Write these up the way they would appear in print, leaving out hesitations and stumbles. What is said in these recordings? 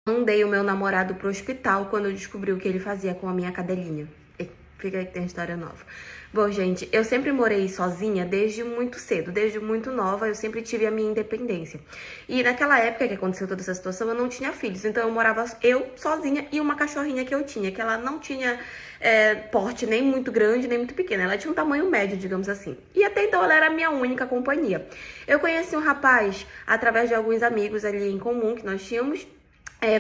Mandei o meu namorado pro hospital quando eu descobri o que ele fazia com a minha cadelinha. Fica aí que tem história nova. Bom, gente, eu sempre morei sozinha desde muito cedo, desde muito nova, eu sempre tive a minha independência. E naquela época que aconteceu toda essa situação, eu não tinha filhos, então eu morava eu sozinha e uma cachorrinha que eu tinha, que ela não tinha porte nem muito grande, nem muito pequeno, ela tinha um tamanho médio, digamos assim. E até então ela era a minha única companhia. Eu conheci um rapaz através de alguns amigos ali em comum que nós tínhamos.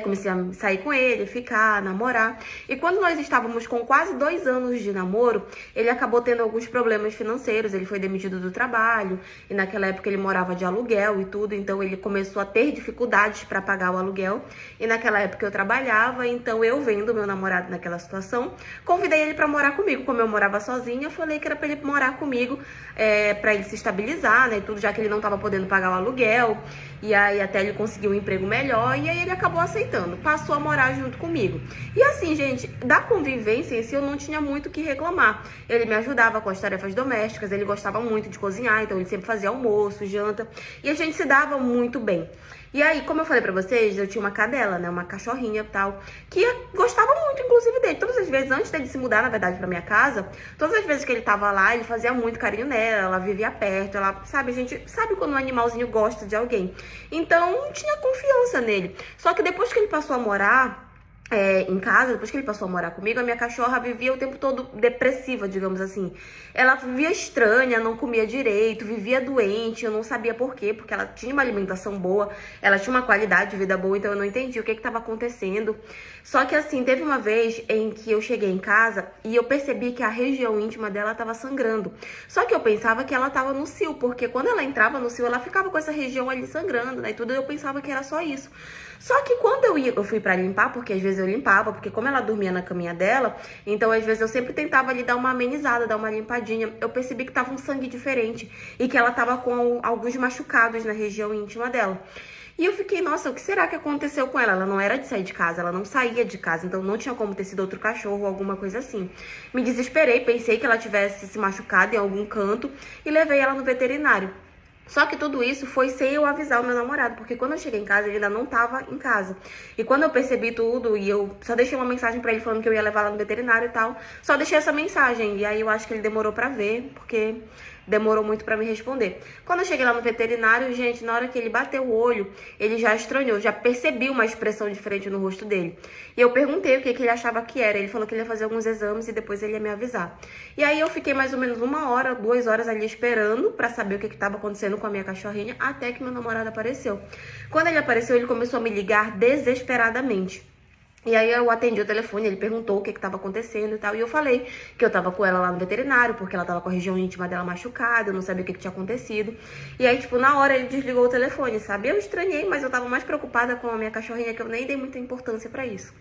Comecei a sair com ele, ficar, namorar. E quando nós estávamos com quase 2 anos de namoro, ele acabou tendo alguns problemas financeiros. Ele foi demitido do trabalho e naquela época ele morava de aluguel e tudo. Então ele começou a ter dificuldades para pagar o aluguel. E naquela época eu trabalhava, então eu vendo meu namorado naquela situação, convidei ele para morar comigo. Como eu morava sozinha, eu falei que era para ele morar comigo, para ele se estabilizar, né? Tudo, já que ele não estava podendo pagar o aluguel. E aí até ele conseguiu um emprego melhor e aí ele acabou aceitando, passou a morar junto comigo. E assim, gente, da convivência em si eu não tinha muito o que reclamar. Ele me ajudava com as tarefas domésticas, ele gostava muito de cozinhar, então ele sempre fazia almoço, janta, e a gente se dava muito bem. E aí, como eu falei pra vocês, eu tinha uma cadela, né, uma cachorrinha e tal, que gostava muito, inclusive, dele. Todas as vezes, antes dele se mudar, na verdade, pra minha casa, todas as vezes que ele tava lá, ele fazia muito carinho nela, ela vivia perto, ela, sabe, a gente sabe quando um animalzinho gosta de alguém. Então, tinha confiança nele. Só que depois que ele passou a morar em casa, depois que ele passou a morar comigo, a minha cachorra vivia o tempo todo depressiva, digamos assim. Ela vivia estranha, não comia direito, vivia doente, eu não sabia por quê, porque ela tinha uma alimentação boa, ela tinha uma qualidade de vida boa, então eu não entendi o que estava acontecendo. Só que assim, teve uma vez em que eu cheguei em casa e eu percebi que a região íntima dela estava sangrando. Só que eu pensava que ela estava no cio, porque quando ela entrava no cio, ela ficava com essa região ali sangrando, né? E tudo eu pensava que era só isso. Só que quando eu fui pra limpar, porque às vezes eu limpava, porque como ela dormia na caminha dela, então às vezes eu sempre tentava ali dar uma amenizada, dar uma limpadinha. Eu percebi que tava um sangue diferente e que ela tava com alguns machucados na região íntima dela. E eu fiquei, nossa, o que será que aconteceu com ela? Ela não era de sair de casa, ela não saía de casa, então não tinha como ter sido outro cachorro ou alguma coisa assim. Me desesperei, pensei que ela tivesse se machucado em algum canto e levei ela no veterinário. Só que tudo isso foi sem eu avisar o meu namorado, porque quando eu cheguei em casa, ele ainda não tava em casa. E quando eu percebi tudo, e eu só deixei uma mensagem pra ele falando que eu ia levar ela no veterinário e tal, só deixei essa mensagem. E aí eu acho que ele demorou pra ver, porque demorou muito pra me responder. Quando eu cheguei lá no veterinário, gente, na hora que ele bateu o olho, ele já estranhou, já percebi uma expressão diferente no rosto dele. E eu perguntei o que ele achava que era. Ele falou que ele ia fazer alguns exames e depois ele ia me avisar. E aí eu fiquei mais ou menos 1 hora, 2 horas ali esperando pra saber o que estava acontecendo com a minha cachorrinha, até que meu namorado apareceu. Quando ele apareceu, ele começou a me ligar desesperadamente. E aí eu atendi o telefone, ele perguntou o que estava acontecendo e tal. E eu falei que eu tava com ela lá no veterinário, porque ela tava com a região íntima dela machucada, eu não sabia o que tinha acontecido. E aí, tipo, na hora ele desligou o telefone, sabe? Eu estranhei, mas eu tava mais preocupada com a minha cachorrinha, que eu nem dei muita importância pra isso.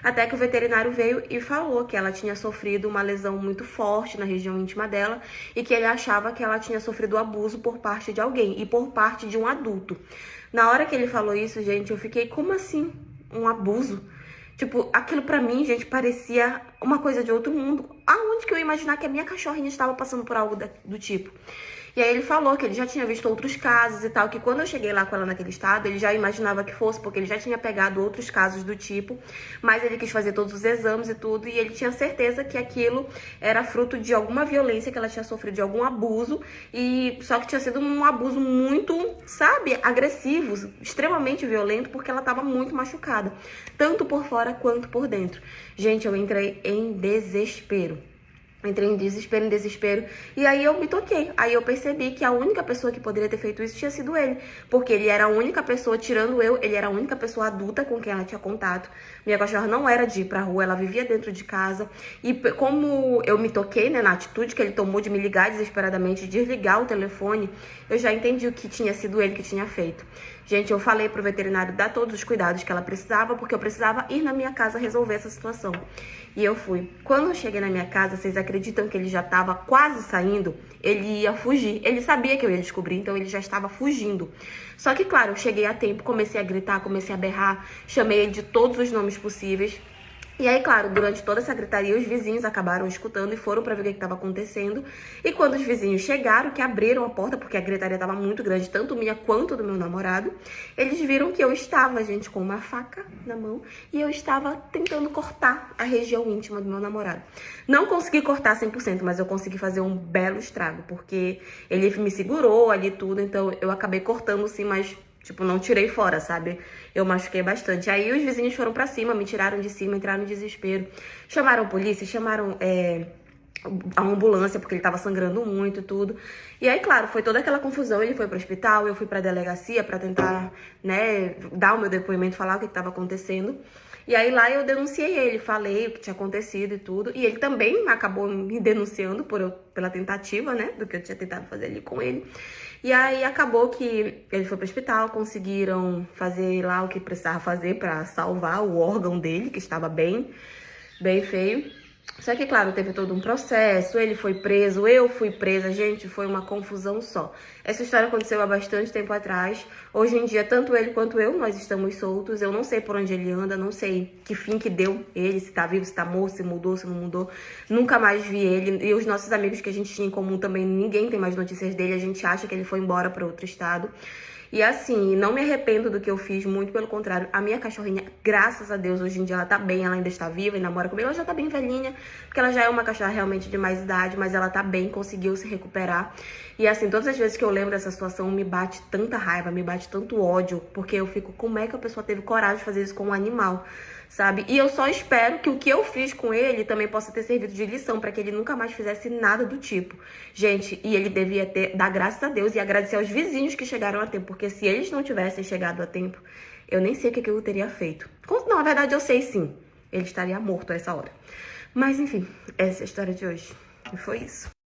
Até que o veterinário veio e falou que ela tinha sofrido uma lesão muito forte na região íntima dela e que ele achava que ela tinha sofrido abuso por parte de alguém e por parte de um adulto. Na hora que ele falou isso, gente, eu fiquei, como assim? Um abuso? Tipo, aquilo pra mim, gente, parecia uma coisa de outro mundo. Aonde que eu ia imaginar que a minha cachorrinha estava passando por algo do tipo? E aí ele falou que ele já tinha visto outros casos e tal, que quando eu cheguei lá com ela naquele estado, ele já imaginava que fosse, porque ele já tinha pegado outros casos do tipo, mas ele quis fazer todos os exames e tudo, e ele tinha certeza que aquilo era fruto de alguma violência que ela tinha sofrido, de algum abuso, e só que tinha sido um abuso muito, sabe, agressivo, extremamente violento, porque ela estava muito machucada, tanto por fora quanto por dentro. Gente, eu entrei em desespero. Entrei em desespero, e aí eu me toquei. Aí eu percebi que a única pessoa que poderia ter feito isso tinha sido ele. Porque ele era a única pessoa, tirando eu, ele era a única pessoa adulta com quem ela tinha contato. Minha cachorra não era de ir pra rua, ela vivia dentro de casa. E como eu me toquei, né, na atitude que ele tomou de me ligar desesperadamente, de desligar o telefone, eu já entendi o que tinha sido ele que tinha feito. Gente, eu falei pro veterinário dar todos os cuidados que ela precisava, porque eu precisava ir na minha casa resolver essa situação. E eu fui. Quando eu cheguei na minha casa, vocês acreditam que ele já estava quase saindo? Ele ia fugir. Ele sabia que eu ia descobrir, então ele já estava fugindo. Só que, claro, eu cheguei a tempo, comecei a gritar, comecei a berrar, chamei ele de todos os nomes possíveis. E aí, claro, durante toda essa gritaria, os vizinhos acabaram escutando e foram pra ver o que estava acontecendo. E quando os vizinhos chegaram, que abriram a porta, porque a gritaria estava muito grande, tanto minha quanto do meu namorado, eles viram que eu estava, gente, com uma faca na mão e eu estava tentando cortar a região íntima do meu namorado. Não consegui cortar 100%, mas eu consegui fazer um belo estrago, porque ele me segurou ali tudo, então eu acabei cortando sim, mas tipo, não tirei fora, sabe? Eu machuquei bastante. Aí os vizinhos foram pra cima, me tiraram de cima, entraram em desespero. Chamaram a polícia, chamaram a ambulância, porque ele tava sangrando muito e tudo. E aí, claro, foi toda aquela confusão. Ele foi pro hospital, eu fui pra delegacia pra tentar, né, dar o meu depoimento, falar o que tava acontecendo. E aí lá eu denunciei ele, falei o que tinha acontecido e tudo. E ele também acabou me denunciando pela tentativa, né, do que eu tinha tentado fazer ali com ele. E aí acabou que ele foi pro hospital, conseguiram fazer lá o que precisava fazer pra salvar o órgão dele, que estava bem feio. Só que, claro, teve todo um processo, ele foi preso, eu fui presa, gente, foi uma confusão só. Essa história aconteceu há bastante tempo atrás. Hoje em dia, tanto ele quanto eu, nós estamos soltos. Eu não sei por onde ele anda, não sei que fim que deu ele, se tá vivo, se tá morto, se mudou, se não mudou. Nunca mais vi ele. E os nossos amigos que a gente tinha em comum também, ninguém tem mais notícias dele. A gente acha que ele foi embora para outro estado. E assim, não me arrependo do que eu fiz, muito pelo contrário. A minha cachorrinha, graças a Deus, hoje em dia ela tá bem, ela ainda está viva e namora comigo. Ela já tá bem velhinha, porque ela já é uma cachorra realmente de mais idade, mas ela tá bem, conseguiu se recuperar. E assim, todas as vezes que eu lembro dessa situação, me bate tanta raiva, me bate tanto ódio, porque eu fico, como é que a pessoa teve coragem de fazer isso com um animal, sabe? E eu só espero que o que eu fiz com ele também possa ter servido de lição para que ele nunca mais fizesse nada do tipo. Gente, e ele devia dar graças a Deus e agradecer aos vizinhos que chegaram a tempo, porque se eles não tivessem chegado a tempo, eu nem sei o que eu teria feito. Não, na verdade eu sei sim, ele estaria morto a essa hora. Mas enfim, essa é a história de hoje. E foi isso.